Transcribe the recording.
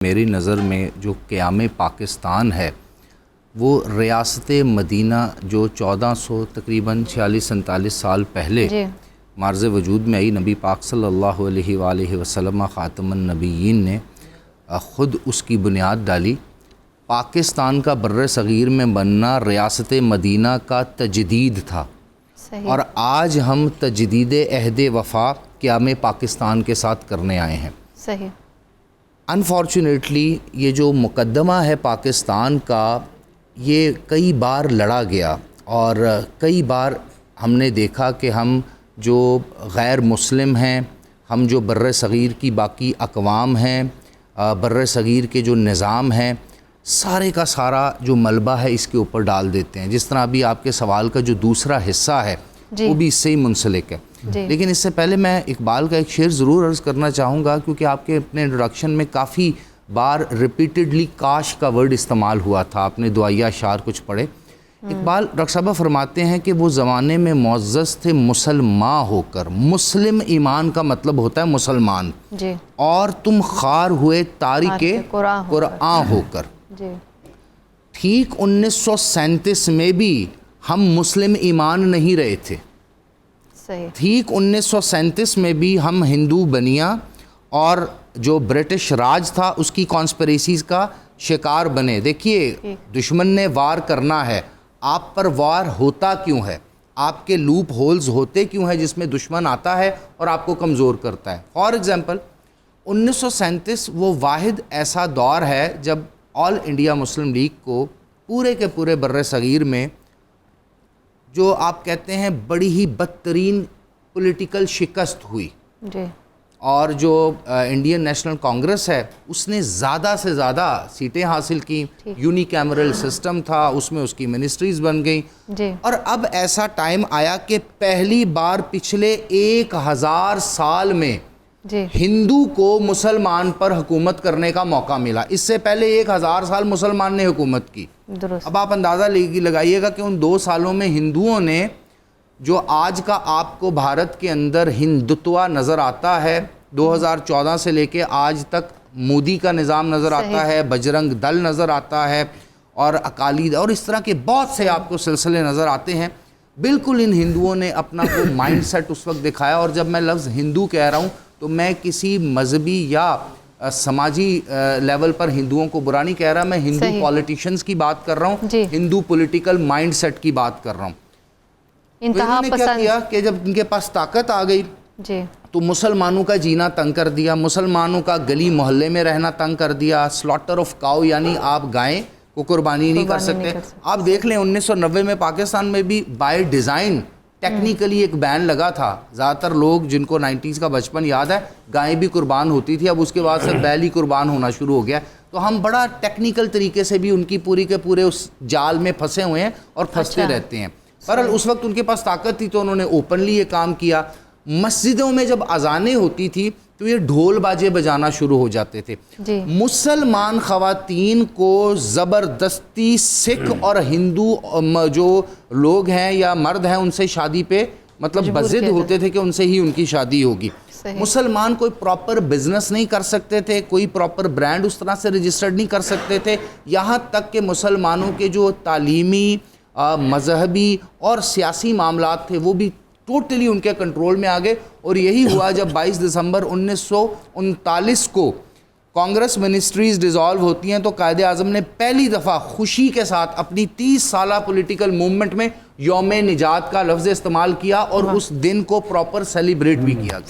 میری نظر میں جو قیام پاکستان ہے وہ ریاست مدینہ جو 1400 تقریباً 46-47 سال پہلے معرض وجود میں آئی، نبی پاک صلی اللہ علیہ وآلہ وسلم خاتم النبیین نے خود اس کی بنیاد ڈالی۔ پاکستان کا بر صغیر میں بننا ریاست مدینہ کا تجدید تھا، اور آج ہم تجدید عہد وفا قیام پاکستان کے ساتھ کرنے آئے ہیں۔ صحیح۔ انفارچونیٹلی یہ جو مقدمہ ہے پاکستان کا، یہ کئی بار لڑا گیا، اور کئی بار ہم نے دیکھا کہ ہم جو غیر مسلم ہیں، ہم جو بر صغیر کی باقی اقوام ہیں، بر صغیر کے جو نظام ہیں، سارے کا سارا جو ملبہ ہے اس کے اوپر ڈال دیتے ہیں۔ جس طرح ابھی آپ کے سوال کا جو دوسرا حصہ ہے وہ بھی اس سے ہی منسلک ہے۔ لیکن اس سے پہلے میں اقبال کا ایک شعر ضرور عرض کرنا چاہوں گا، کیونکہ آپ کے اپنے انٹروڈکشن میں کافی بار ریپیٹڈلی کاش کا ورڈ استعمال ہوا تھا، آپ نے دعائیہ اشعار کچھ پڑھے۔ اقبال ڈاکٹر صاحبہ فرماتے ہیں کہ وہ زمانے میں معزز تھے مسلمان ہو کر، مسلم ایمان کا مطلب ہوتا ہے مسلمان، اور تم خار ہوئے تارک قرآن ہو کر۔ ٹھیک 1937 میں بھی ہم مسلم ایمان نہیں رہے تھے، ٹھیک 1937 میں بھی ہم ہندو بنیاں اور جو برٹش راج تھا اس کی کانسپریسیز کا شکار بنے۔ دیکھیے، دشمن نے وار کرنا ہے، آپ پر وار ہوتا کیوں ہے؟ آپ کے لوپ ہولز ہوتے کیوں ہیں جس میں دشمن آتا ہے اور آپ کو کمزور کرتا ہے؟ فار ایگزامپل 1937 وہ واحد ایسا دور ہے جب آل انڈیا مسلم لیگ کو پورے کے پورے بر صغیر میں جو آپ کہتے ہیں بڑی ہی بدترین پولیٹیکل شکست ہوئی، اور جو انڈین نیشنل کانگریس ہے اس نے زیادہ سے زیادہ سیٹیں حاصل کی، یونی کیمرل سسٹم تھا، اس میں اس کی منسٹریز بن گئیں، اور اب ایسا ٹائم آیا کہ پہلی بار پچھلے 1000 سال میں ہندو کو مسلمان پر حکومت کرنے کا موقع ملا۔ اس سے پہلے 1000 سال مسلمان نے حکومت کی۔ اب آپ اندازہ لگائیے گا کہ ان 2 سالوں میں ہندوؤں نے جو آج کا آپ کو بھارت کے اندر ہندتوا نظر آتا ہے، 2014 سے لے کے آج تک مودی کا نظام نظر آتا ہے، بجرنگ دل نظر آتا ہے، اور اکالی اور اس طرح کے بہت سے آپ کو سلسلے نظر آتے ہیں۔ بالکل ان ہندوؤں نے اپنا کو مائنڈ سیٹ اس وقت دکھایا، اور جب میں لفظ ہندو کہہ رہا ہوں تو میں کسی مذہبی یا سماجی لیول پر ہندوؤں کو برا نہیں کہہ رہا، میں ہندو پولیٹیشنز کی بات کر رہا ہوں، ہندو پولیٹیکل مائنڈ سیٹ کی بات کر رہا ہوں۔ انہوں نے کیا کیا کہ جب ان کے پاس طاقت آ گئی تو مسلمانوں کا جینا تنگ کر دیا، مسلمانوں کا گلی محلے میں رہنا تنگ کر دیا، سلاٹر آف کاؤ یعنی آپ گائیں کو قربانی نہیں کر سکتے۔ آپ دیکھ لیں 1990 میں پاکستان میں بھی بائی ڈیزائن ٹیکنیکلی ایک بین لگا تھا۔ زیادہ تر لوگ جن کو 90s کا بچپن یاد ہے، گائیں بھی قربان ہوتی تھی، اب اس کے بعد سے بیل ہی قربان ہونا شروع ہو گیا۔ تو ہم بڑا ٹیکنیکل طریقے سے بھی ان کی پوری کے پورے اس جال میں پھنسے ہوئے ہیں اور پھنستے رہتے ہیں۔ بہرحال اس وقت ان کے پاس طاقت تھی تو انہوں نے اوپنلی یہ کام کیا۔ مسجدوں میں جب اذانیں ہوتی تھی تو یہ ڈھول باجے بجانا شروع ہو جاتے تھے۔ مسلمان خواتین کو زبردستی سکھ اور ہندو جو لوگ ہیں یا مرد ہیں ان سے شادی پہ مطلب بضد ہوتے تھے کہ ان سے ہی ان کی شادی ہوگی۔ مسلمان کوئی پراپر بزنس نہیں کر سکتے تھے، کوئی پراپر برانڈ اس طرح سے رجسٹرڈ نہیں کر سکتے تھے، یہاں تک کہ مسلمانوں کے جو تعلیمی، مذہبی اور سیاسی معاملات تھے وہ بھی ٹوٹلی ان کے کنٹرول میں آ گئے۔ اور یہی ہوا جب 22 دسمبر 1939 کو کانگریس منسٹریز ڈیزالو ہوتی ہیں تو قائد اعظم نے پہلی دفعہ خوشی کے ساتھ اپنی 30 سالہ پولیٹیکل موومنٹ میں یوم نجات کا لفظ استعمال کیا، اور اس دن کو پراپر سیلیبریٹ بھی کیا گیا۔